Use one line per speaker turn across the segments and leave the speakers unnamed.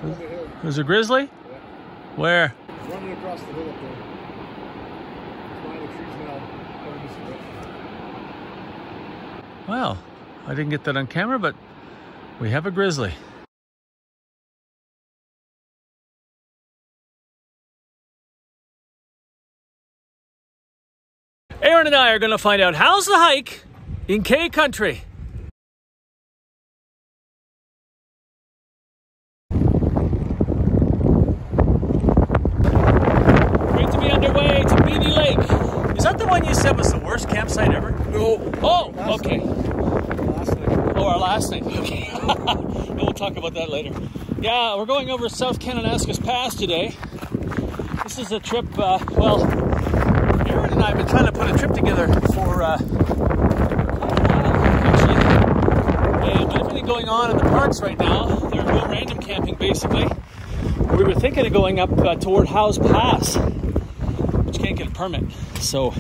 On the hill.
There's a grizzly?
Yeah.
Where?
It's running across the hill up there. It's behind the trees now. Covered with brush.
Well, I didn't get that on camera, but we have a grizzly. Aaron and I are going to find out how's the hike in K Country. Great to be underway to Beatty Lake. Is that the one you said was the worst campsite ever?
No.
Oh, okay.
Last night.
Oh, our last night. Okay. We'll talk about that later. Yeah, we're going over South Kananaskis Pass today. This is a trip, well, Aaron and I have been trying to put a trip together for quite a while, actually. And with everything going on in the parks right now, there's no random camping, basically. We were thinking of going up toward Howes Pass, which can't get a permit. So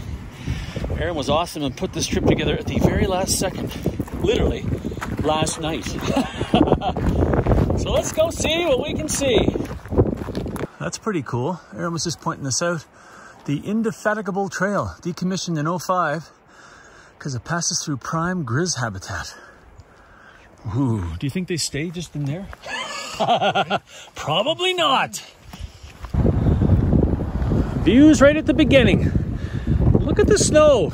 Aaron was awesome and put this trip together at the very last second, literally last night. So let's go see what we can see. That's pretty cool. Aaron was just pointing this out. The Indefatigable Trail, decommissioned in 2005 because it passes through prime grizz habitat. Ooh, do you think they stay just in there? Probably not. Views right at the beginning. Look at the snow.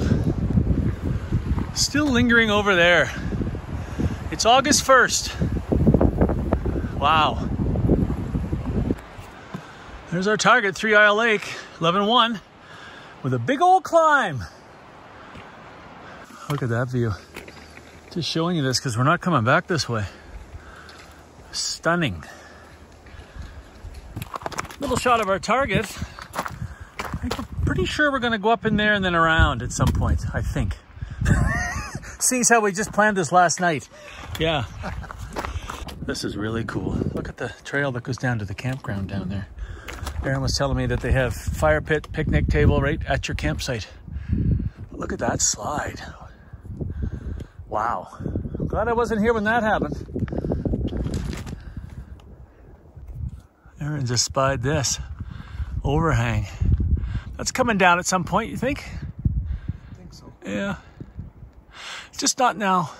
Still lingering over there. It's August 1st. Wow. There's our target, 3 Isle Lake, 11-1, with a big old climb. Look at that view. Just showing you this because we're not coming back this way. Stunning. Little shot of our target. I think we're pretty sure we're going to go up in there and then around at some point, I think. Seeing how we just planned this last night. Yeah. This is really cool. Look at the trail that goes down to the campground down there. Aaron was telling me that they have fire pit, picnic table right at your campsite. Look at that slide. Wow. I'm glad I wasn't here when that happened. Aaron just spied this overhang. That's coming down at some point, you think?
I think so.
Yeah. Just not now.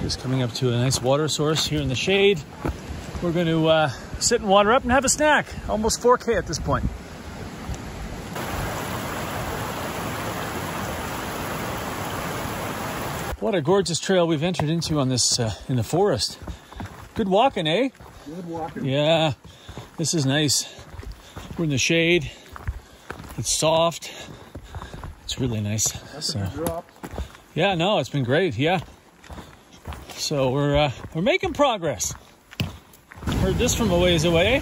Just coming up to a nice water source here in the shade. We're going to sit and water up and have a snack. Almost 4K at this point. What a gorgeous trail we've entered into on this in the forest. Good walking, eh?
Good walking.
Yeah, this is nice. We're in the shade. It's soft. It's really nice.
That's a good drop.
Yeah, no, it's been great. Yeah. So we're making progress. Heard this from a ways away.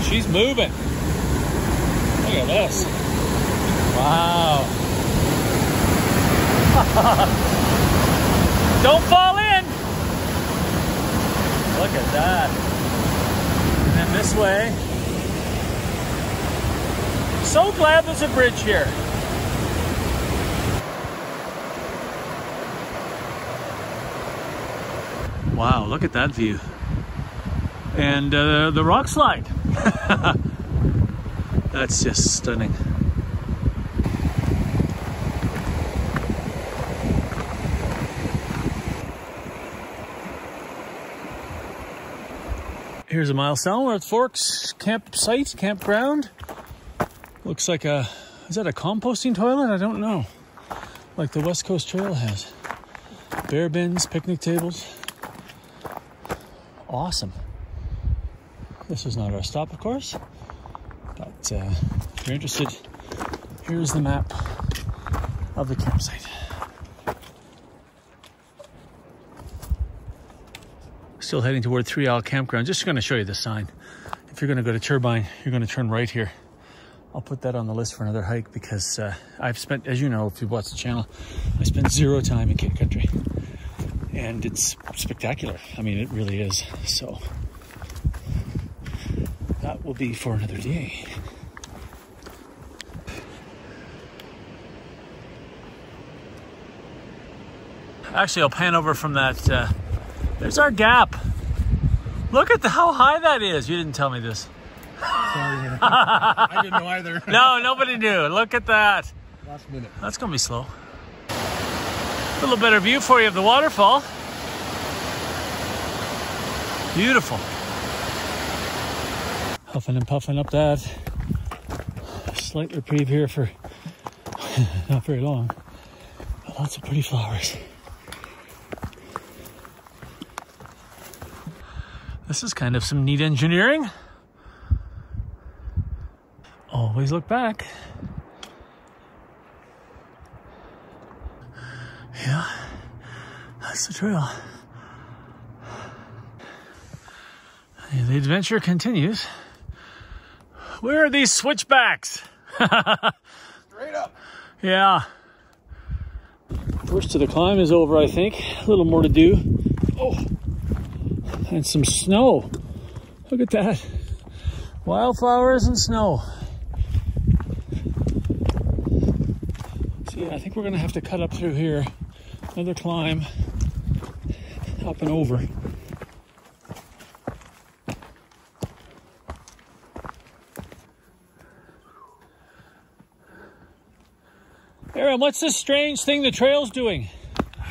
She's moving. Look at this. Wow. Don't fall in. Look at that. And then this way. So glad there's a bridge here. Wow, look at that view. And the rock slide. That's just stunning. Here's a milestone. We're at Forks campsite, campground. Looks like a, is that a composting toilet? I don't know. Like the West Coast Trail has. Bear bins, picnic tables. Awesome. This is not our stop, of course, but if you're interested, here's the map of the campsite. Still heading toward 3 Isle Campground. Just going to show you the sign. If you're going to go to Turbine, you're going to turn right here. I'll put that on the list for another hike because I've spent, as you know, if you've watched the channel, I spent 0 time in K Country. And it's spectacular. I mean, it really is. So that will be for another day. Actually, I'll pan over from that. There's our gap. Look at how high that is. You didn't tell me this.
Sorry. I didn't know either.
No, nobody knew. Look at that.
Last minute.
That's going to be slow. A little better view for you of the waterfall. Beautiful. Huffing and puffing up that. Slight reprieve here for not very long. But lots of pretty flowers. This is kind of some neat engineering. Always look back. Yeah, that's the trail. And the adventure continues. Where are these switchbacks?
Straight up.
Yeah. Worst of the climb is over, I think. A little more to do. Oh, and some snow. Look at that. Wildflowers and snow. See, I think we're gonna have to cut up through here. Another climb up and over. Aaron, what's this strange thing the trail's doing?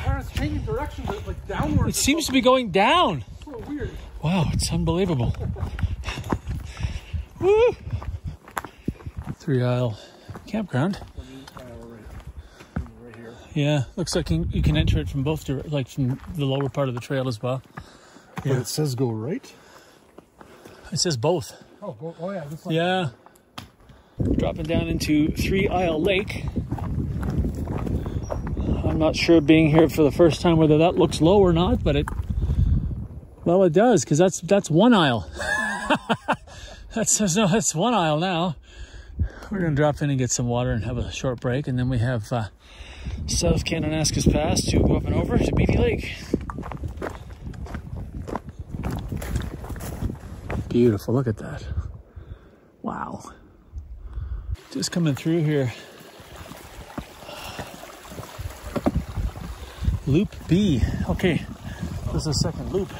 It's changing direction, but like downwards.
It seems to be going down.
So weird.
Wow, it's unbelievable. Woo! 3-aisle campground.
Right here.
Yeah, looks like you can enter it from both, like from the lower part of the trail as well.
But it says go right?
It says both.
Oh yeah. This one.
Yeah. Dropping down into 3-aisle lake. I'm not sure, being here for the first time, whether that looks low or not, but it does, because that's 1 aisle. That's 1 aisle now. We're gonna drop in and get some water and have a short break, and then we have South Kananaskis Pass to go up and over to Beatty Lake. Beautiful, look at that. Wow. Just coming through here. Loop B. Okay, this is the second loop.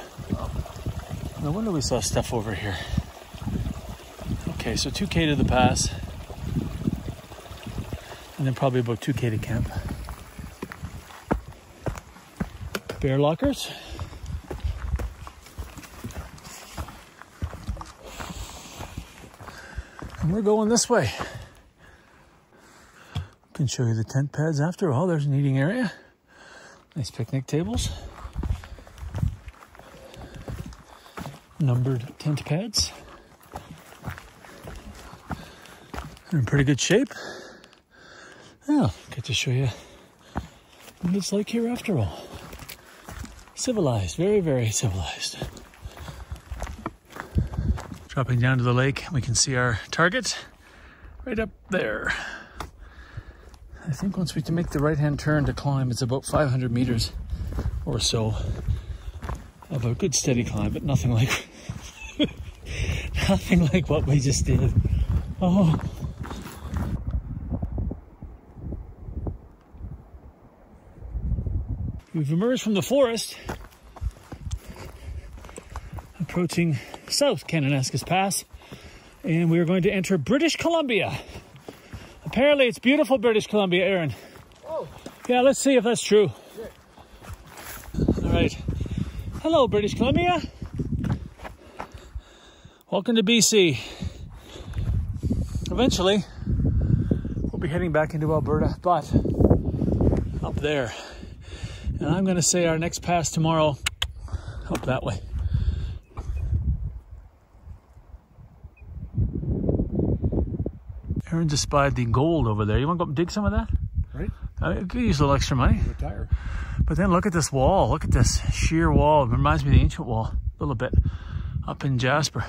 No wonder we saw stuff over here. Okay, so 2K to the pass. And then probably about 2K to camp. Bear lockers. And we're going this way. Can show you the tent pads after all. There's an eating area. Nice picnic tables. Numbered tent pads. They're in pretty good shape. Oh, get to show you what it's like here after all. Civilized, very, very civilized. Dropping down to the lake, we can see our target right up there. I think once we can make the right-hand turn to climb, it's about 500 meters or so of a good steady climb, but nothing like nothing like what we just did. Oh. We've emerged from the forest, approaching South Kananaskis Pass, and we are going to enter British Columbia. Apparently it's beautiful British Columbia, Aaron.
Oh.
Yeah, let's see if that's true.
Yeah.
All right. Hello, British Columbia. Welcome to BC. Eventually, we'll be heading back into Alberta, but up there. And I'm going to say our next pass tomorrow, up that way. Aaron just spied the gold over there. You want to go up and dig some of that?
Right.
I could use a little extra money.
Retire.
But then look at this wall. Look at this sheer wall. It reminds me of the ancient wall a little bit up in Jasper.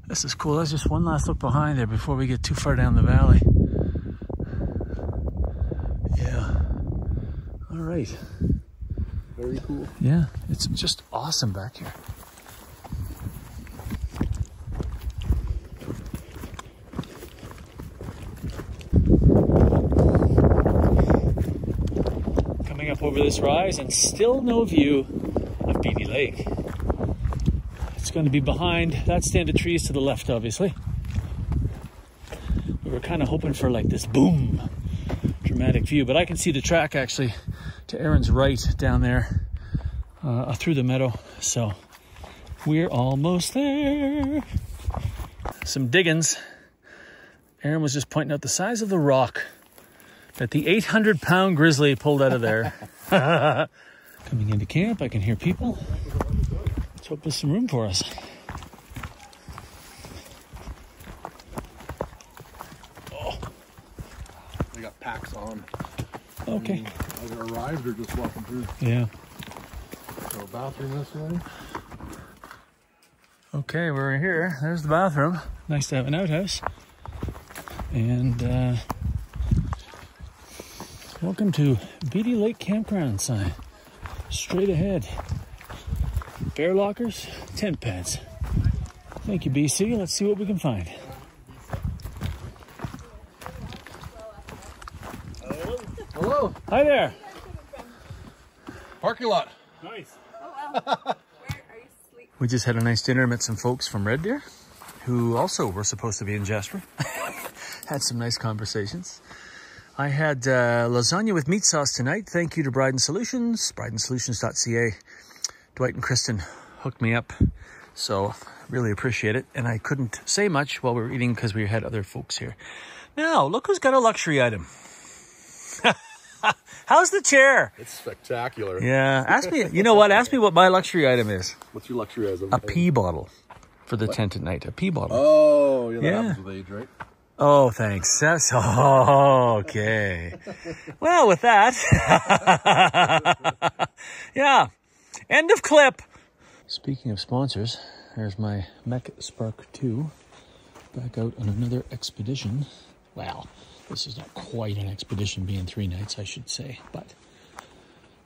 This is cool. Let's just one last look behind there before we get too far down the valley. Yeah. All right.
Very cool.
Yeah, it's just awesome back here. Coming up over this rise and still no view of Beatty Lake. It's going to be behind that stand of trees to the left, obviously. We were kind of hoping for like this boom, dramatic view, but I can see the track actually to Aaron's right down there through the meadow. So we're almost there. Some diggins. Aaron was just pointing out the size of the rock that the 800-pound grizzly pulled out of there. Coming into camp, I can hear people. Let's hope there's some room for us.
Oh. They got packs on.
Okay.
Either arrived or just walking through.
Yeah.
So bathroom this way.
Okay, we're here. There's the bathroom. Nice to have an outhouse. And welcome to Beatty Lake Campground sign. Straight ahead. Bear lockers, tent pads. Thank you, BC. Let's see what we can find.
Hello.
Hi there.
Parking lot.
Nice.
Oh, wow. Where are you asleep?
We just had a nice dinner, met some folks from Red Deer who also were supposed to be in Jasper. Had some nice conversations. I had lasagna with meat sauce tonight. Thank you to Bryden Solutions, brydensolutions.ca. Dwight and Kristen hooked me up, so really appreciate it. And I couldn't say much while we were eating because we had other folks here. Now, look who's got a luxury item. How's the chair?
It's spectacular.
Yeah, ask me, you know what? Ask me what my luxury item is.
What's your luxury item?
A pee bottle for the tent at night. A pee bottle.
Oh, yeah, that
Yeah.
happens with age, right?
Oh, thanks. That's okay. Well, with that, yeah, end of clip. Speaking of sponsors, there's my Mech Spark 2 back out on another expedition. Well, this is not quite an expedition, being 3 nights, I should say, but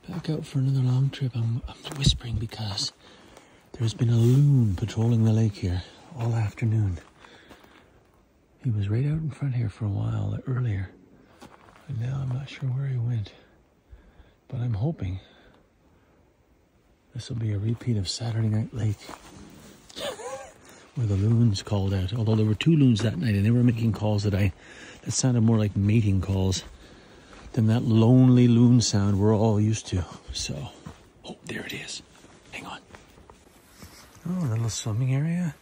back out for another long trip. I'm whispering because there's been a loon patrolling the lake here all afternoon. He was right out in front here for a while earlier, and now I'm not sure where he went, but I'm hoping this will be a repeat of Saturday Night Lake where the loons called out, although there were 2 loons that night and they were making calls that sounded more like mating calls than that lonely loon sound we're all used to. So, oh, there it is. Hang on. Oh, a little swimming area.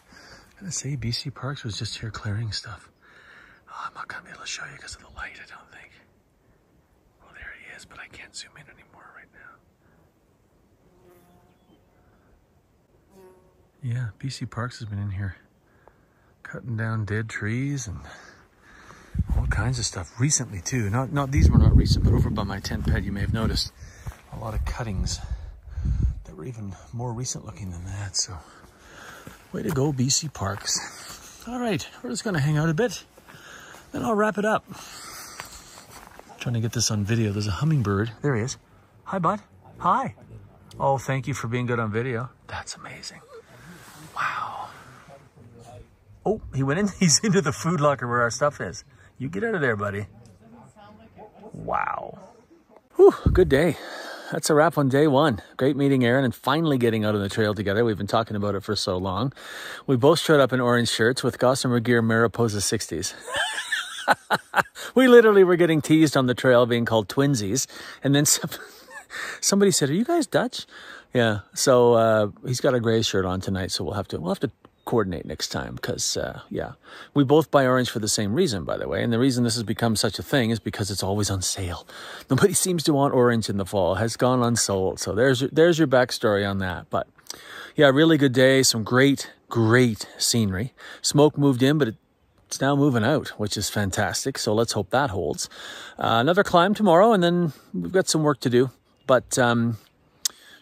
I gotta say, BC Parks was just here clearing stuff. Oh, I'm not gonna be able to show you because of the light, I don't think. Well, there he is, but I can't zoom in anymore right now. Yeah, BC Parks has been in here cutting down dead trees and all kinds of stuff recently too. Not these were not recent, but over by my tent pad you may have noticed a lot of cuttings that were even more recent looking than that. So way to go, BC Parks. All right, we're just gonna hang out a bit, then I'll wrap it up. Trying to get this on video. There's a hummingbird. There he is. Hi, bud. Hi. Oh, thank you for being good on video. That's amazing. Wow. Oh, he went in. He's into the food locker where our stuff is. You get out of there, buddy. Wow. Whew, good day. That's a wrap on day 1. Great meeting Aaron and finally getting out on the trail together. We've been talking about it for so long. We both showed up in orange shirts with Gossamer Gear Mariposa 60s. We literally were getting teased on the trail being called twinsies. And then somebody said, "Are you guys Dutch?" Yeah. So he's got a gray shirt on tonight, so we'll have to coordinate next time because yeah, we both buy orange for the same reason, by the way, and the reason this has become such a thing is because it's always on sale. Nobody seems to want orange in the fall. It has gone unsold. So there's your backstory on that. But yeah, really good day. Some great scenery. Smoke moved in, but it's now moving out, which is fantastic. So let's hope that holds. Another climb tomorrow, and then we've got some work to do, but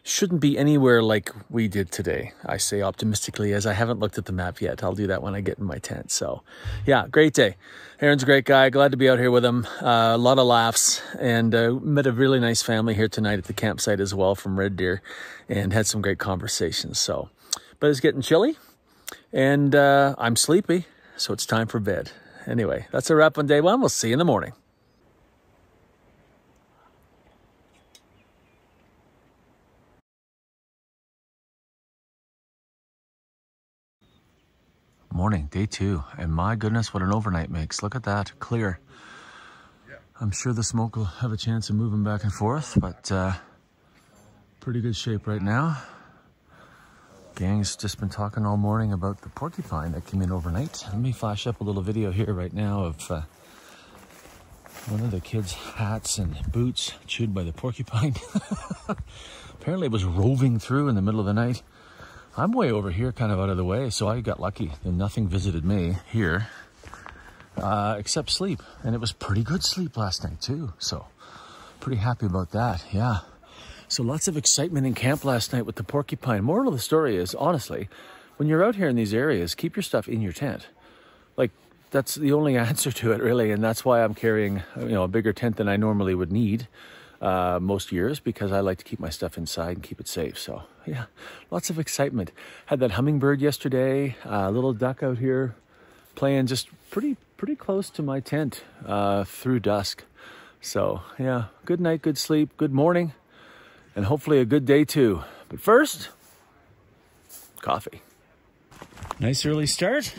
shouldn't be anywhere like we did today. I say optimistically as I haven't looked at the map yet. I'll do that when I get in my tent. So yeah, great day. Aaron's a great guy. Glad to be out here with him. A lot of laughs, and met a really nice family here tonight at the campsite as well from Red Deer, and had some great conversations. So, but it's getting chilly and I'm sleepy, so it's time for bed. Anyway, that's a wrap on day 1. We'll see you in the morning. Morning, day 2. And my goodness, what an overnight makes. Look at that, clear. I'm sure the smoke will have a chance of moving back and forth, but pretty good shape right now. Gang's just been talking all morning about the porcupine that came in overnight. Let me flash up a little video here right now of one of the kids' hats and boots chewed by the porcupine. Apparently it was roving through in the middle of the night. I'm way over here, kind of out of the way, so I got lucky that nothing visited me here, except sleep. And it was pretty good sleep last night too, so pretty happy about that, yeah. So lots of excitement in camp last night with the porcupine. Moral of the story is, honestly, when you're out here in these areas, keep your stuff in your tent. Like, that's the only answer to it, really, and that's why I'm carrying, you know, a bigger tent than I normally would need most years, because I like to keep my stuff inside and keep it safe. So yeah, lots of excitement. Had that hummingbird yesterday, a little duck out here playing just pretty close to my tent through dusk. So yeah, good night, good sleep, good morning, and hopefully a good day too. But first, coffee. Nice early start.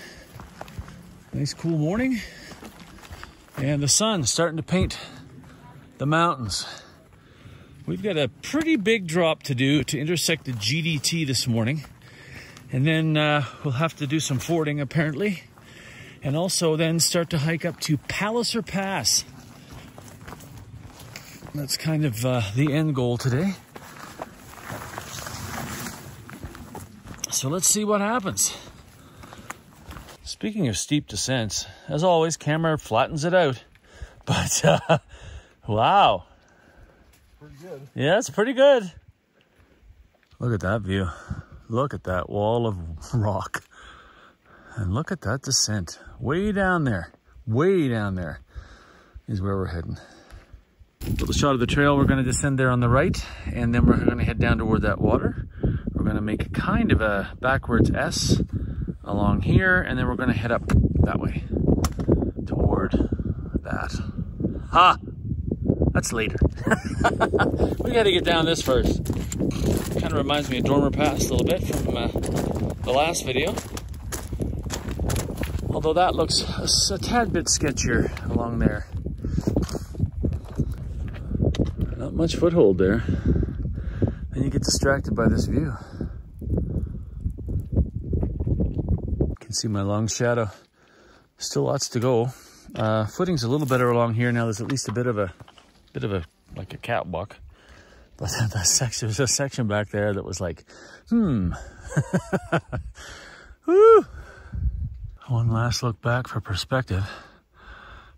Nice cool morning. And the sun starting to paint the mountains. We've got a pretty big drop to do to intersect the GDT this morning. And then we'll have to do some fording apparently. And also then start to hike up to Palliser Pass. That's kind of the end goal today. So let's see what happens. Speaking of steep descents, as always, camera flattens it out. But wow.
Pretty good.
Yeah, it's pretty good. Look at that view. Look at that wall of rock. And look at that descent. Way down there is where we're heading. Little shot of the trail. We're going to descend there on the right, and then we're going to head down toward that water. We're going to make kind of a backwards S along here, and then we're going to head up that way toward that. Ha! That's later. We got to get down this first. Kind of reminds me of Dormer Pass a little bit from the last video. Although that looks a tad bit sketchier along there. Not much foothold there. Then you get distracted by this view. You can see my long shadow. Still lots to go. Footing's a little better along here now. There's at least a bit of a like a catwalk. But there's a section back there that was like, Woo! One last look back for perspective.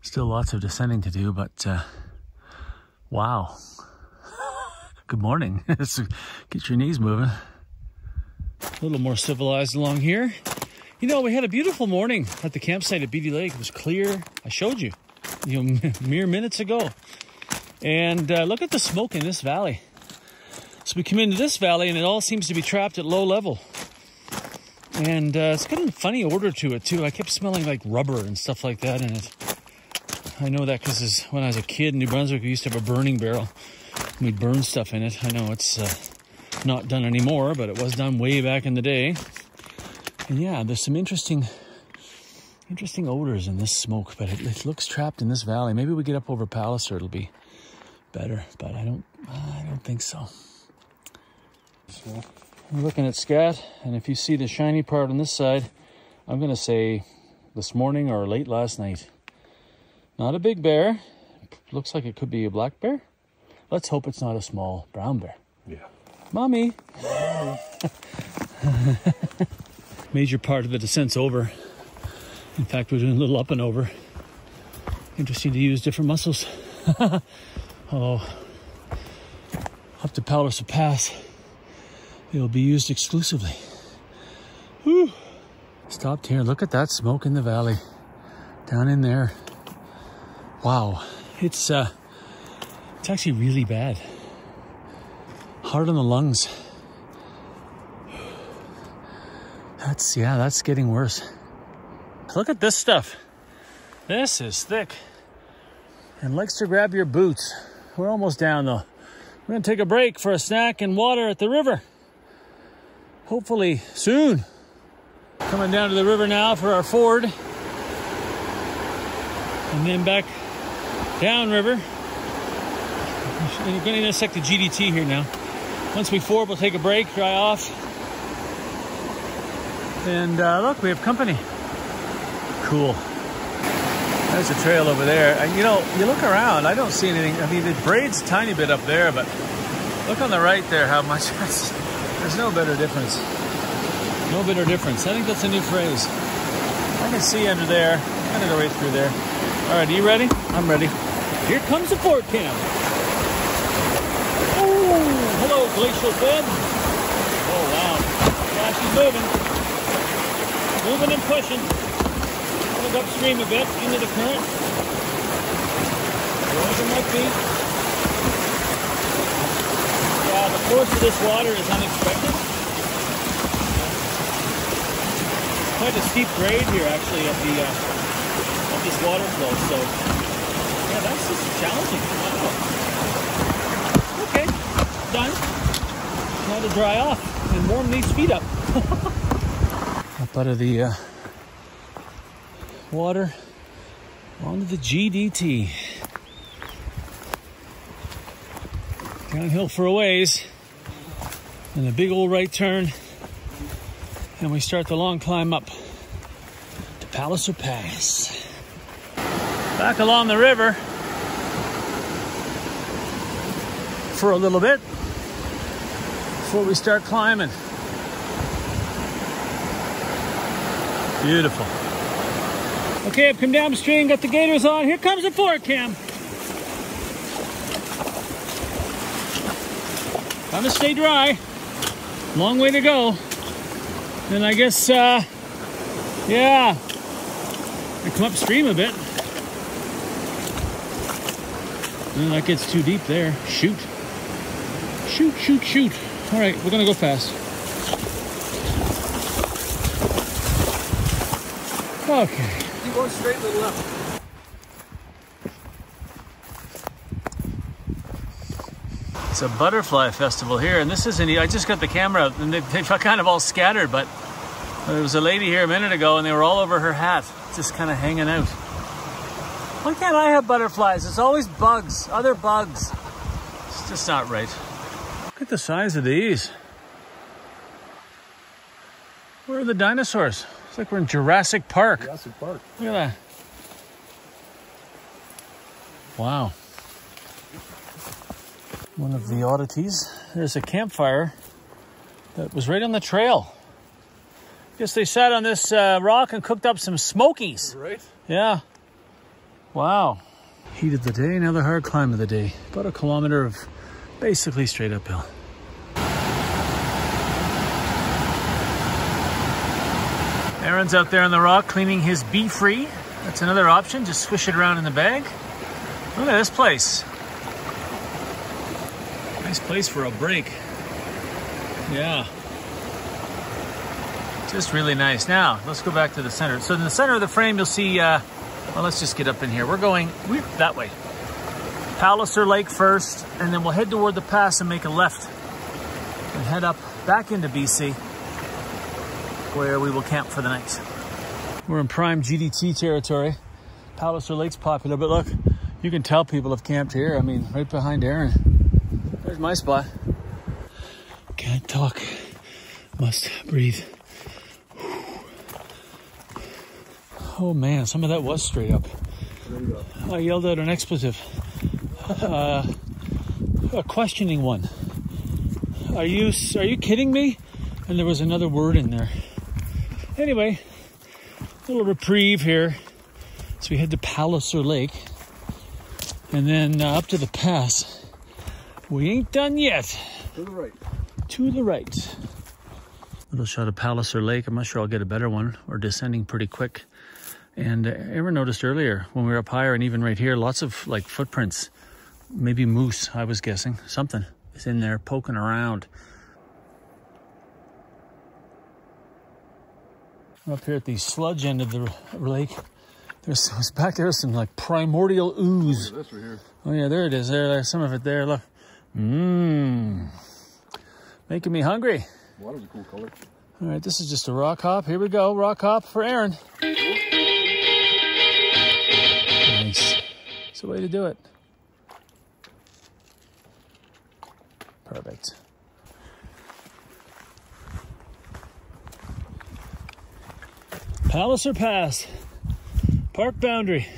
Still lots of descending to do, but wow. Good morning. Get your knees moving. A little more civilized along here. You know, we had a beautiful morning at the campsite at Beatty Lake. It was clear. I showed you, mere minutes ago. And look at the smoke in this valley. So we come into this valley and it all seems to be trapped at low level. And it's got a funny odor to it too. I kept smelling like rubber and stuff like that in it. I know that because when I was a kid in New Brunswick, we used to have a burning barrel. And we'd burn stuff in it. I know it's not done anymore, but it was done way back in the day. And yeah, there's some interesting odors in this smoke, but it looks trapped in this valley. Maybe we get up over Palliser, it'll be better, but I don't think so. I'm looking at scat, and if you see the shiny part on this side, I'm gonna say this morning or late last night. Not a big bear. Looks like it could be a black bear. Let's hope it's not a small brown bear.
Yeah.
Mommy. Major part of the descent's over. In fact, we're doing a little up and over. Interesting to use different muscles. Oh, up to Palliser Pass. It'll be used exclusively. Whew. Stopped here. Look at that smoke in the valley. Down in there. Wow. It's actually really bad. Hard on the lungs. That's getting worse. Look at this stuff. This is thick. And likes to grab your boots. We're almost down though. We're gonna take a break for a snack and water at the river. Hopefully soon. Coming down to the river now for our ford. And then back downriver. We're going to intersect the GDT here now. Once we ford, we'll take a break, dry off. And look, we have company. Cool. There's a trail over there. And you know, you look around, I don't see anything. I mean, it braids a tiny bit up there, but look on the right there how much. There's no better difference. No better difference. I think that's a new phrase. I can see under there. I'm going to go right through there. All right, are you ready? I'm ready. Here comes the fort cam. Oh, hello, glacial bed. Oh, wow. Yeah, she's moving. Moving and pushing. Look upstream a bit into the current. Rising my feet. Yeah, the force of this water is unexpected. Quite a steep grade here, actually, of this water flow. So, yeah, that's just challenging. Wow. Okay, done. Now to dry off and warm these feet up. Up out of the water onto the GDT. Downhill for a ways, and a big old right turn, and we start the long climb up to Palliser Pass. Back along the river for a little bit before we start climbing. Beautiful. Okay, I've come downstream, got the gaiters on. Here comes the fort cam. Time to stay dry. Long way to go. And I guess, yeah, I come upstream a bit. And that gets too deep there. Shoot. Shoot, shoot, shoot. All right, we're gonna go fast. Okay.
Keep going straight to the left.
It's a butterfly festival here, and this isn't. I just got the camera out, and they've kind of all scattered. But there was a lady here a minute ago, and they were all over her hat, just kind of hanging out. Why can't I have butterflies? It's always bugs, other bugs. It's just not right. Look at the size of these. Where are the dinosaurs? It's like we're in Jurassic Park.
Jurassic Park.
Look at that. Wow. One of the oddities. There's a campfire that was right on the trail. Guess they sat on this rock and cooked up some smokies.
Right?
Yeah. Wow. Heat of the day, another hard climb of the day. About a kilometer of basically straight uphill. Aaron's out there on the rock cleaning his Be-Free. That's another option. Just swish it around in the bag. Look at this place. Nice place for a break. Yeah. Just really nice. Now, let's go back to the center. So in the center of the frame, you'll see, well, let's just get up in here. We're going that way. Palliser Lake first, and then we'll head toward the pass and make a left and head up back into BC, where we will camp for the night. We're in prime GDT territory. Palliser Lake's popular, but look, you can tell people have camped here. I mean, right behind Aaron. There's my spot. Can't talk, must breathe. Oh man, some of that was straight up. I yelled out an expletive. A questioning one. Are you kidding me? And there was another word in there. Anyway, a little reprieve here. So we head to Palliser Lake. And then up to the pass. We ain't done yet.
To the right.
To the right. Little shot of Palliser Lake. I'm not sure I'll get a better one. We're descending pretty quick. And Aaron noticed earlier when we were up higher, and even right here, lots of like footprints. Maybe moose, I was guessing. Something is in there poking around. Up here at the sludge end of the lake, there's back there some like primordial ooze.
This right here.
Oh yeah, there it is. There's some of it there. Look. Mmm. Making me hungry.
Water's a cool color.
All right, this is just a rock hop. Here we go, rock hop for Aaron. Nice. It's the way to do it. Perfect. Palliser Pass, park boundary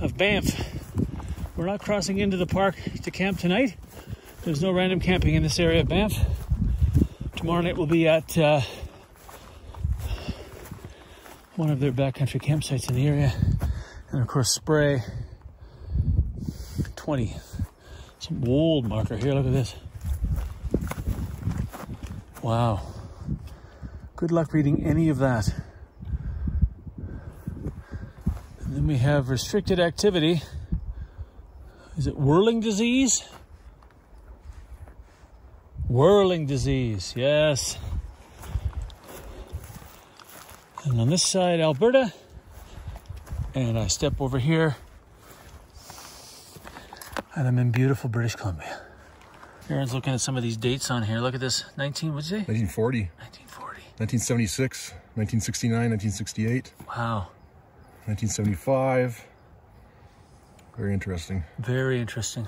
of Banff. We're not crossing into the park to camp tonight. There's no random camping in this area of Banff. Tomorrow night we'll be at one of their backcountry campsites in the area. And of course, Spray 20. Some old marker here, look at this. Wow. Good luck reading any of that. And then we have restricted activity. Is it whirling disease? Whirling disease, yes. And on this side, Alberta. And I step over here. And I'm in beautiful British Columbia. Aaron's looking at some of these dates on here. Look at this. What'd you say?
1940.
1940.
1976, 1969, 1968.
Wow.
1975. Very interesting.
Very interesting.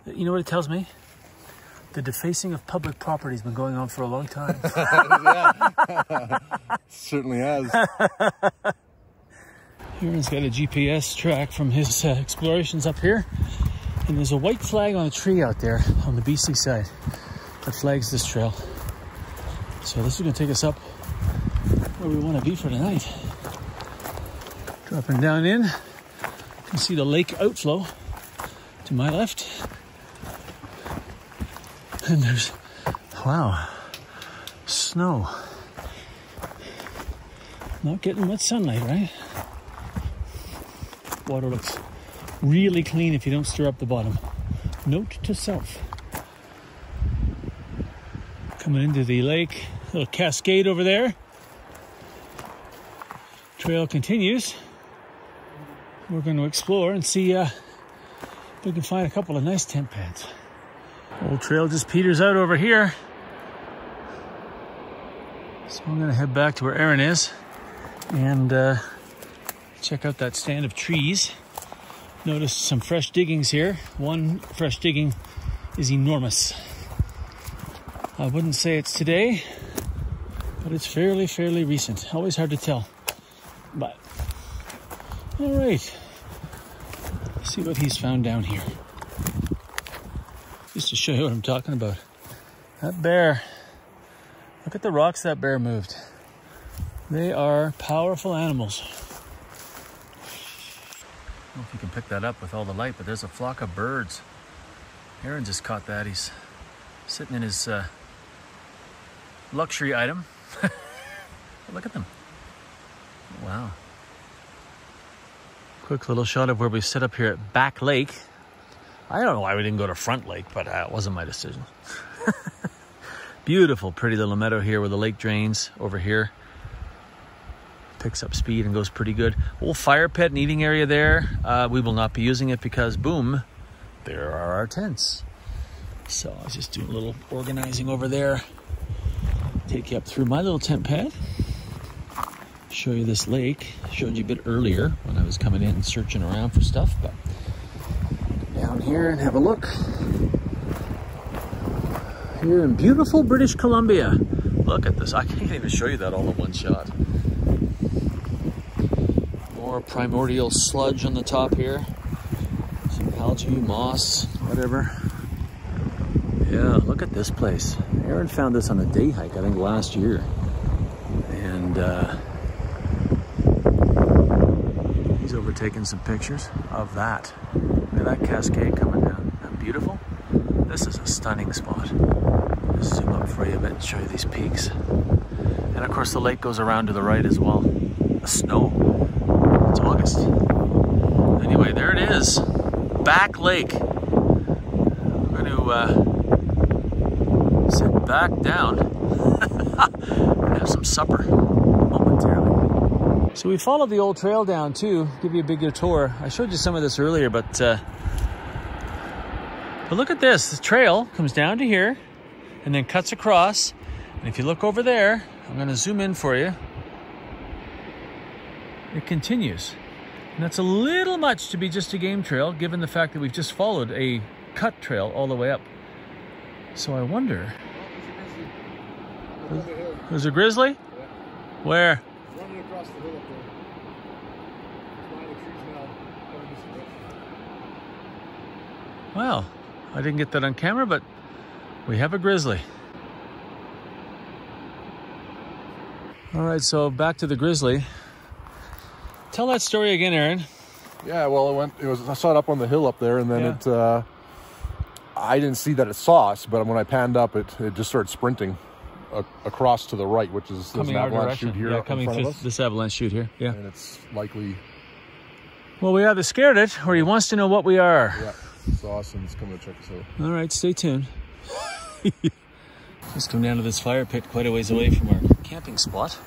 You know what it tells me? The defacing of public property has been going on for a long time.
Certainly has.
Aaron's got a GPS track from his explorations up here. And there's a white flag on a tree out there on the BC side that flags this trail. So this is going to take us up where we want to be for tonight. Dropping down in, you can see the lake outflow to my left. And there's, wow, snow. Not getting much sunlight, right? Water looks really clean if you don't stir up the bottom. Note to self. Coming into the lake, little cascade over there. Trail continues. We're going to explore and see if we can find a couple of nice tent pads. Old trail just peters out over here. So I'm going to head back to where Aaron is and check out that stand of trees. Noticed some fresh diggings here. One fresh digging is enormous. I wouldn't say it's today, but it's fairly recent. Always hard to tell. But, all right. Let's see what he's found down here. Just to show you what I'm talking about. That bear. Look at the rocks that bear moved. They are powerful animals. I don't know if you can pick that up with all the light, but there's a flock of birds. Aaron just caught that. He's sitting in his luxury item. Look at them. Wow. Quick little shot of where we sit up here at Back Lake. I don't know why we didn't go to Front Lake, but it wasn't my decision. Beautiful, pretty little meadow here where the lake drains over here. Picks up speed and goes pretty good. Old fire pit and eating area there. We will not be using it because, boom, there are our tents. So I was just doing a little organizing over there. Take you up through my little tent pad. Show you this lake. Showed you a bit earlier when I was coming in and searching around for stuff. But down here and have a look. Here in beautiful British Columbia. Look at this. I can't even show you that all in one shot. More primordial sludge on the top here. Some algae, moss, whatever. Yeah, look at this place. Aaron found this on a day hike, I think last year. And he's overtaken some pictures of that. Look at that cascade coming down. Isn't that beautiful? This is a stunning spot. Just zoom up for you a bit and show you these peaks. And of course the lake goes around to the right as well. The snow. It's August. Anyway, there it is. Back Lake. I'm going to sit back down and have some supper momentarily. So we followed the old trail down too. Give you a bigger tour. I showed you some of this earlier, but look at this. The trail comes down to here and then cuts across And if you look over there, I'm going to zoom in for you. It continues. And that's a little much to be just a game trail, given the fact that we've just followed a cut trail all the way up. So I wonder... There's a grizzly?
Yeah.
Where?
Running across the hill up there. It's behind the trees now. Going this direction.
Well, I didn't get that on camera, but we have a grizzly. All right, so back to the grizzly. Tell that story again, Aaron.
Yeah, well, I saw it up on the hill up there, and then I didn't see that it saw us, but when I panned up, it just started sprinting across to the right, which is
Coming
an
our
avalanche
direction.
chute here
Yeah, coming
in front
through
of us.
this avalanche chute here. Yeah.
And it's likely...
Well, we either scared it, or he wants to know what we are.
Yeah, saw us and it's coming to check us out.
All right, stay tuned. Just come down to this fire pit quite a ways away from our camping spot.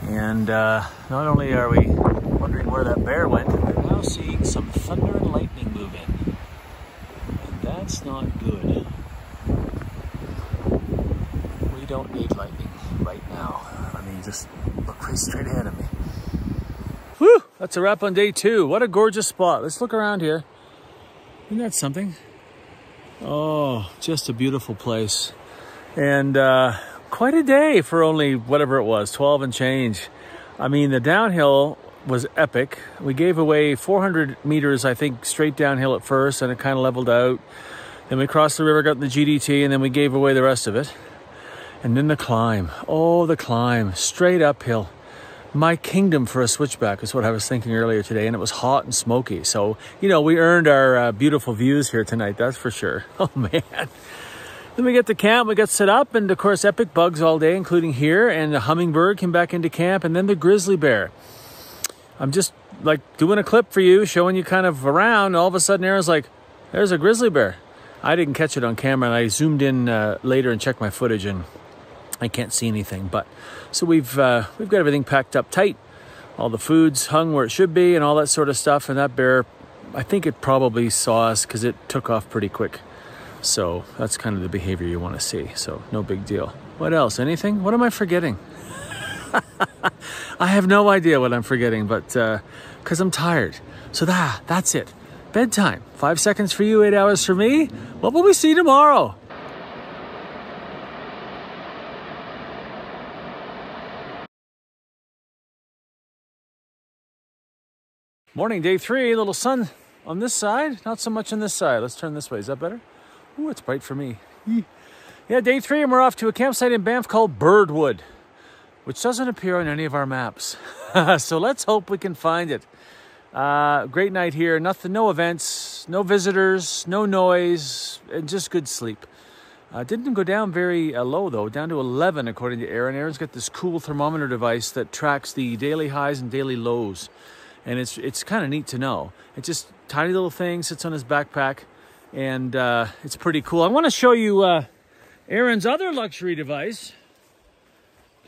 And not only are we wondering where that bear went, we're now seeing some thunder and lightning move in. And that's not good. We don't need lightning right now. I mean, just look right straight ahead of me. Whew! That's a wrap on day 2. What a gorgeous spot. Let's look around here. Isn't that something? Oh, just a beautiful place. And quite a day for only whatever it was, 12 and change. I mean, the downhill was epic. We gave away 400 meters, I think, straight downhill at first, and it kind of leveled out. Then we crossed the river, got in the GDT, and then we gave away the rest of it. And then the climb. Oh, the climb. Straight uphill. My kingdom for a switchback is what I was thinking earlier today, and it was hot and smoky. So, you know, we earned our beautiful views here tonight, that's for sure. Oh, man. Then we get to camp, we got set up, and of course, epic bugs all day, including here, and the hummingbird came back into camp, and then the grizzly bear. I'm just, like, doing a clip for you, showing you kind of around, and all of a sudden, Aaron's like, there's a grizzly bear. I didn't catch it on camera, and I zoomed in later and checked my footage, and I can't see anything. But so we've got everything packed up tight, all the food's hung where it should be, and all that sort of stuff. And that bear, I think it probably saw us because it took off pretty quick. So that's kind of the behavior you want to see. So no big deal. What else? Anything? What am I forgetting? I have no idea what I'm forgetting, but because I'm tired. So that's it. Bedtime. 5 seconds for you, 8 hours for me. What will we see tomorrow? Morning, day 3, a little sun on this side, not so much on this side. Let's turn this way, is that better? Ooh, it's bright for me. Yeah, day 3 and we're off to a campsite in Banff called Birdwood, which doesn't appear on any of our maps. So let's hope we can find it. Great night here, nothing, no events, no visitors, no noise, and just good sleep. Didn't go down very low though, down to 11 according to Aaron. Aaron's got this cool thermometer device that tracks the daily highs and daily lows. And it's kind of neat to know. It's just tiny little thing, sits on his backpack, and it's pretty cool. I want to show you Aaron's other luxury device.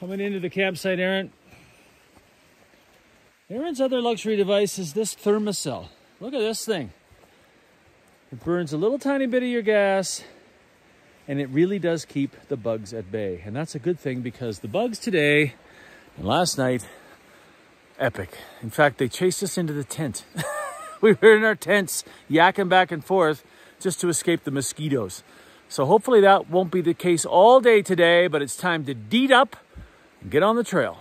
Coming into the campsite, Aaron. Aaron's other luxury device is this Thermacell. Look at this thing. It burns a little tiny bit of your gas, and it really does keep the bugs at bay. And that's a good thing because the bugs today and last night, epic. In fact, they chased us into the tent. We were in our tents yakking back and forth just to escape the mosquitoes. So hopefully that won't be the case all day today, but it's time to deed up and get on the trail.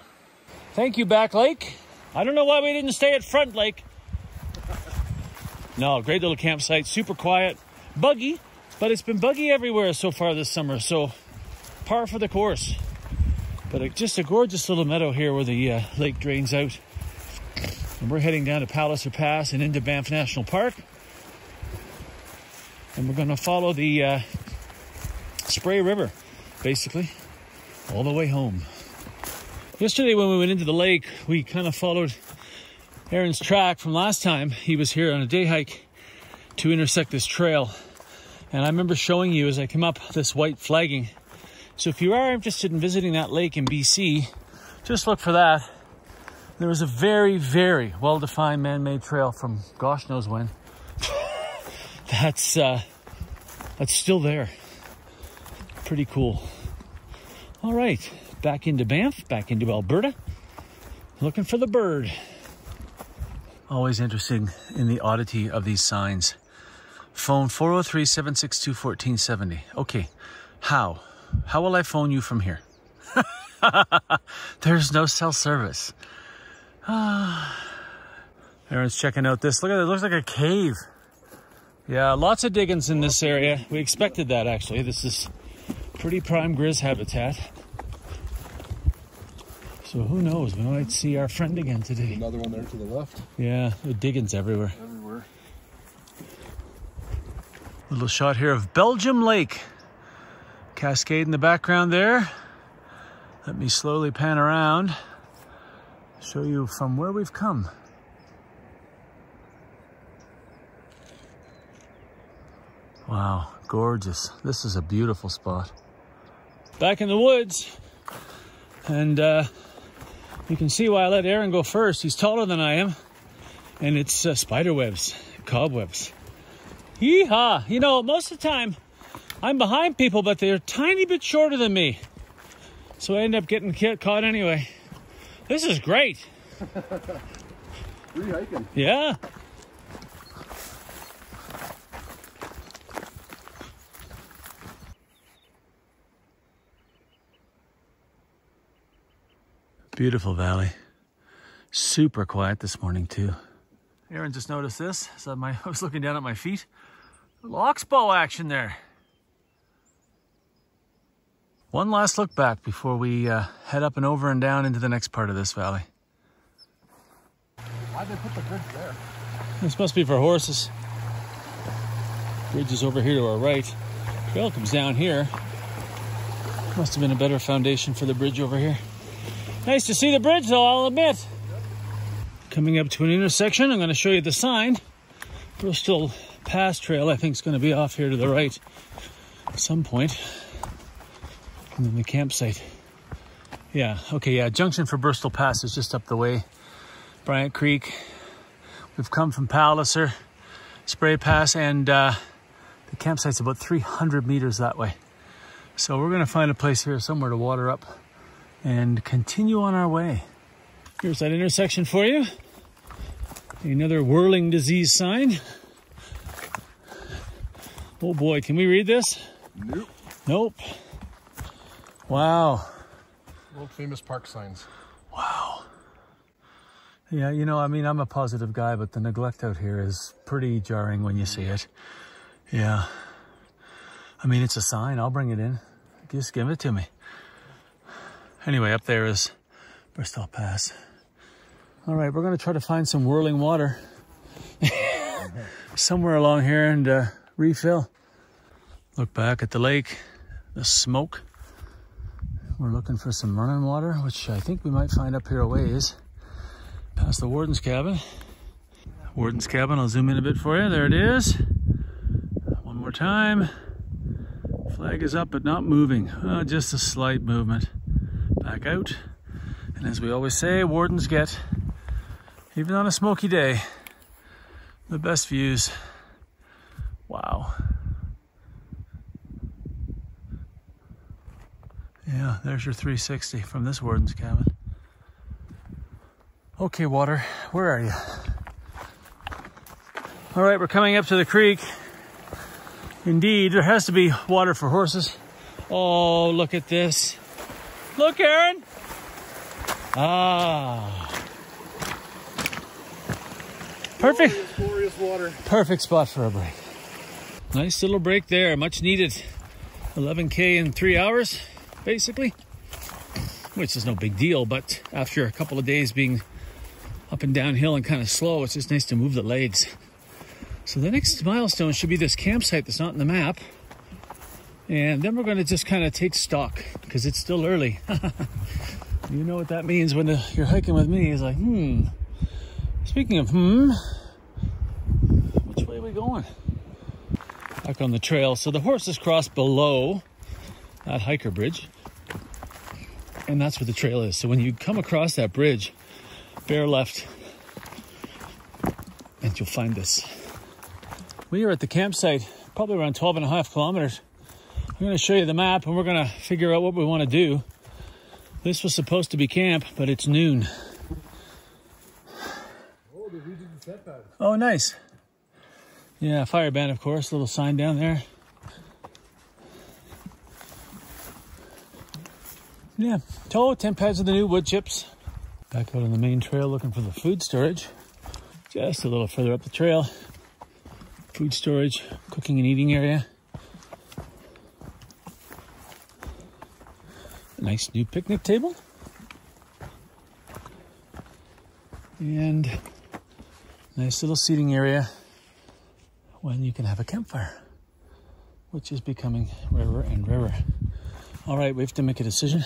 Thank you, Back Lake. I don't know why we didn't stay at Front Lake. No, great little campsite, super quiet, buggy, but it's been buggy everywhere so far this summer, so par for the course. But just a gorgeous little meadow here where the lake drains out. And we're heading down to Palliser Pass and into Banff National Park. And we're going to follow the Spray River, basically, all the way home. Yesterday when we went into the lake, we kind of followed Aaron's track from last time. He was here on a day hike to intersect this trail. And I remember showing you as I came up this white flagging. So if you are interested in visiting that lake in BC, just look for that. There was a very, very well-defined man-made trail from gosh knows when. That's still there. Pretty cool. All right, back into Banff, back into Alberta, looking for the bird. Always interesting in the oddity of these signs. Phone 403-762-1470. Okay, how? How will I phone you from here? There's no cell service. Aaron's checking out this. Look at it, it looks like a cave. Yeah, lots of diggings in this area. We expected that, actually. This is pretty prime grizz habitat. So who knows, we might see our friend again today.
Another one there to the left.
Yeah, the diggings everywhere.
Everywhere.
Little shot here of Belgium Lake. Cascade in the background there. Let me slowly pan around. Show you from where we've come. Wow, gorgeous. This is a beautiful spot. Back in the woods. And you can see why I let Aaron go first. He's taller than I am. And it's spider webs, cobwebs. Yeehaw! You know, most of the time, I'm behind people, but they're a tiny bit shorter than me. So I end up getting caught anyway. This is great.
Free hiking.
Yeah. Beautiful valley. Super quiet this morning too. Aaron just noticed this. So I was looking down at my feet. Little oxbow action there. One last look back before we head up and over and down into the next part of this valley.
Why'd they put the bridge there?
This must be for horses. Bridge is over here to our right. Trail comes down here. Must have been a better foundation for the bridge over here. Nice to see the bridge though, I'll admit. Yep. Coming up to an intersection, I'm going to show you the sign. Bristol Pass Trail, I think, is going to be off here to the right at some point. And then the campsite. Yeah, okay, yeah, junction for Bristol Pass is just up the way. Bryant Creek. We've come from Palliser, Spray Pass, and the campsite's about 300 meters that way. So we're going to find a place here somewhere to water up and continue on our way. Here's that intersection for you. Another whirling disease sign. Oh boy, can we read this?
Nope.
Nope. Wow.
World famous park signs.
Wow. Yeah, you know, I mean, I'm a positive guy, but the neglect out here is pretty jarring when you see it. Yeah. I mean, it's a sign. I'll bring it in. Just give it to me. Anyway, up there is Bristol Pass. All right, we're going to try to find some whirling water somewhere along here and refill. Look back at the lake, the smoke. We're looking for some running water, which I think we might find up here a ways. Past the warden's cabin. Warden's cabin, I'll zoom in a bit for you. There it is. One more time. Flag is up but not moving. Just a slight movement. Back out. And as we always say, wardens get, even on a smoky day, the best views. Wow. Yeah, there's your 360 from this warden's cabin. Okay, water, where are you? All right, we're coming up to the creek. Indeed, there has to be water for horses. Oh, look at this. Look, Aaron. Ah. Perfect.
Glorious, glorious water.
Perfect spot for a break. Nice little break there, much needed. 11K in 3 hours, basically. Which is no big deal, but after a couple of days being up and downhill and kind of slow, it's just nice to move the legs. So the next milestone should be this campsite that's not in the map. And then we're going to just kind of take stock because it's still early. You know what that means when you're hiking with me. It's like, Speaking of which way are we going? Back on the trail. So the horses cross below that hiker bridge. And that's where the trail is. So when you come across that bridge, bear left, and you'll find this. We are at the campsite, probably around 12.5 kilometers. I'm going to show you the map and we're going to figure out what we want to do. This was supposed to be camp, but it's noon.
Oh, the region set pad.
Oh, nice. Yeah, fire band, of course. Little sign down there. Yeah, tent pads of the new wood chips. Back out on the main trail looking for the food storage. Just a little further up the trail. Food storage, cooking and eating area. A nice new picnic table. And nice little seating area when you can have a campfire, which is becoming rarer and rarer. All right, we have to make a decision.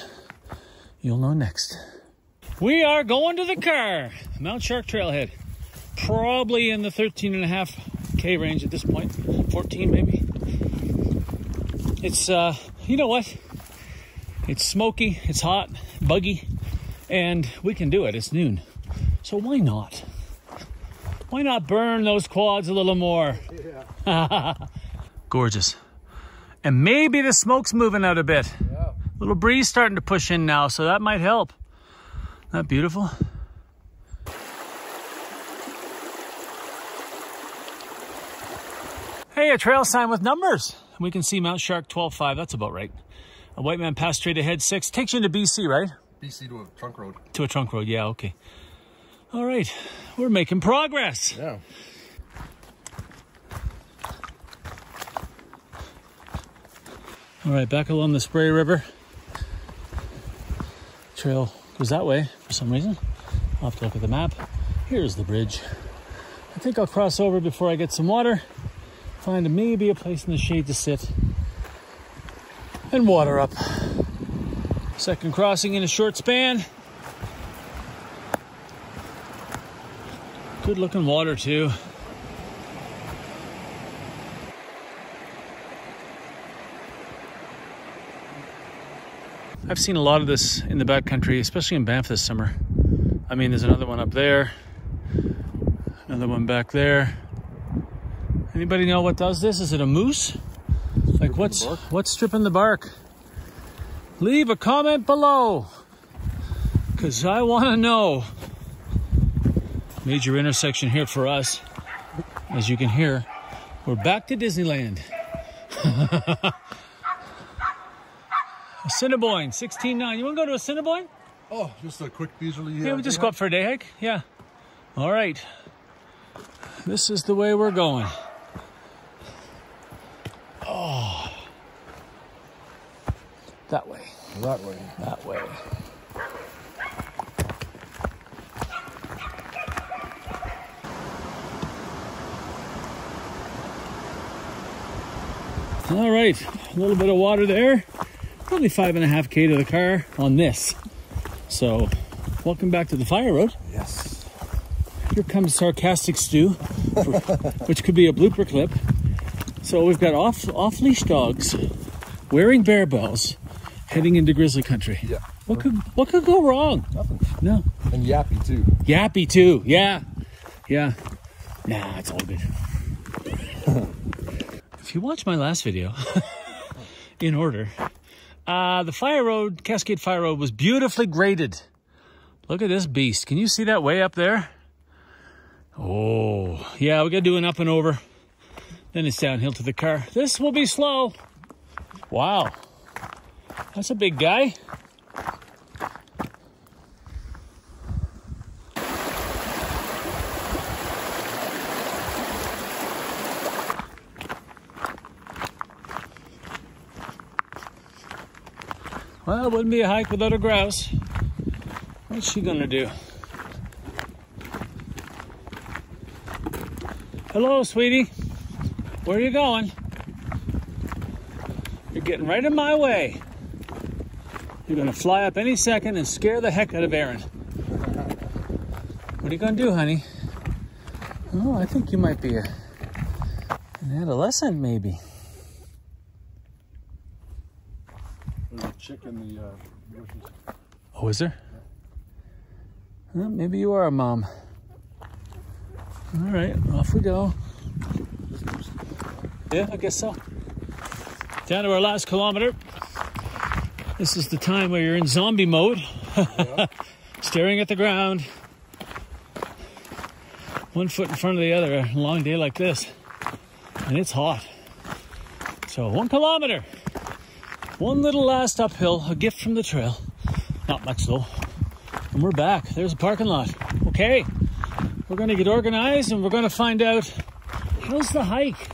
You'll know next. We are going to the car. Mount Shark Trailhead. Probably in the 13.5K range at this point. 14 maybe. It's, you know what? It's smoky, it's hot, buggy, and we can do it. It's noon. So why not? Why not burn those quads a little more? Yeah. Gorgeous. And maybe the smoke's moving out a bit. Yeah. Little breeze starting to push in now, so that might help. Isn't that beautiful? Hey, a trail sign with numbers. We can see Mount Shark 12.5. That's about right. A White Man Pass straight ahead 6. Takes you into BC, right?
BC to a trunk road.
To a trunk road, yeah, okay. All right, we're making progress.
Yeah.
All right, back along the Spray River. Trail goes that way for some reason. I'll have to look at the map. Here's the bridge. I think I'll cross over before I get some water. Find maybe a place in the shade to sit and water up. Second crossing in a short span. Good looking water too. I've seen a lot of this in the backcountry, especially in Banff this summer. I mean, there's another one up there, another one back there. Anybody know what does this? Is it a moose? Like what's stripping the bark? Leave a comment below, because I want to know. Major intersection here for us. As you can hear, we're back to Disneyland. Assiniboine, 16.9. You want to go to Assiniboine?
Oh, just a quick leisurely.
Yeah, we just go up for a day hike. Yeah. All right. This is the way we're going. Oh. That way.
That way.
That way. All right, a little bit of water there. Probably 5.5K to the car on this. So, welcome back to the fire road.
Yes.
Here comes Sarcastic Stu, which could be a blooper clip. So we've got off-leash dogs wearing bear bells heading into grizzly country.
Yeah.
What could go wrong?
Nothing.
No.
And yappy too.
Yappy too. Yeah. Yeah. Nah, it's all good. If you watch my last video in order, the fire road, Cascade Fire Road, was beautifully graded. Look at this beast. Can you see that way up there? Oh, yeah, we got to do an up and over. Then it's downhill to the car. This will be slow. Wow. That's a big guy. Well, it wouldn't be a hike without a grouse. What's she gonna do? Hello, sweetie. Where are you going? You're getting right in my way. You're gonna fly up any second and scare the heck out of Aaron. What are you gonna do, honey? Oh, I think you might be an adolescent, maybe.
There's a chick in the bushes.
Oh, is there? Well, maybe you are a mom. All right, off we go. Yeah, I guess so. Down to our last kilometer. This is the time where you're in zombie mode, staring at the ground, 1 foot in front of the other, a long day like this, and it's hot. So 1 kilometer, one little last uphill, a gift from the trail, not much though, and we're back. There's a parking lot. Okay, we're gonna get organized and we're gonna find out how's the hike.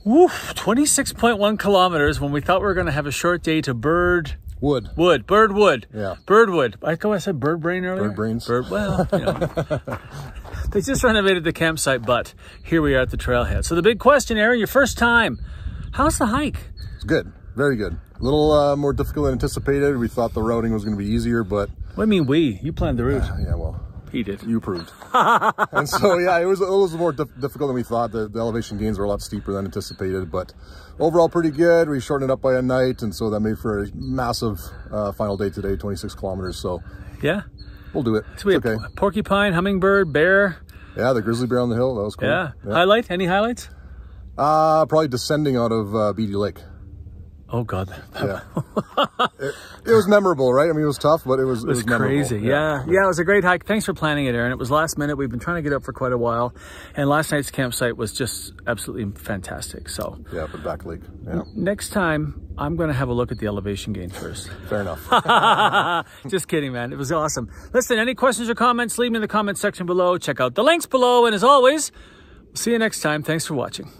Woof, 26.1 kilometers when we thought we were going to have a short day to Birdwood.
Yeah.
Birdwood. I thought I said bird brain earlier.
Bird brains.
Well, you know. They just renovated the campsite, but here we are at the trailhead. So the big question, Aaron, your first time, how's the hike?
It's good. Very good. A little more difficult than anticipated. We thought the routing was going to be easier, but...
What do you mean we? You planned the route.
Yeah, well...
He did.
You approved. And so, yeah, it was more difficult than we thought. The elevation gains were a lot steeper than anticipated, but overall pretty good. We shortened it up by a night, and so that made for a massive final day today, 26 kilometers. So,
yeah,
we'll do it.
So we have
okay.
Porcupine, hummingbird, bear.
Yeah, the grizzly bear on the hill. That was cool.
Yeah. Highlight? Any highlights?
Probably descending out of Beatty Lake.
Oh God.
Yeah. it was memorable, right? I mean, it was tough, but it was
crazy. Yeah. It was a great hike. Thanks for planning it, Aaron. It was last minute. We've been trying to get up for quite a while, and last night's campsite was just absolutely fantastic. So
yeah, but Back Lake. Yeah.
Next time, I'm going to have a look at the elevation gain first.
Fair enough.
Just kidding, man. It was awesome. Listen, any questions or comments, leave them in the comment section below. Check out the links below, and as always, we'll see you next time. Thanks for watching.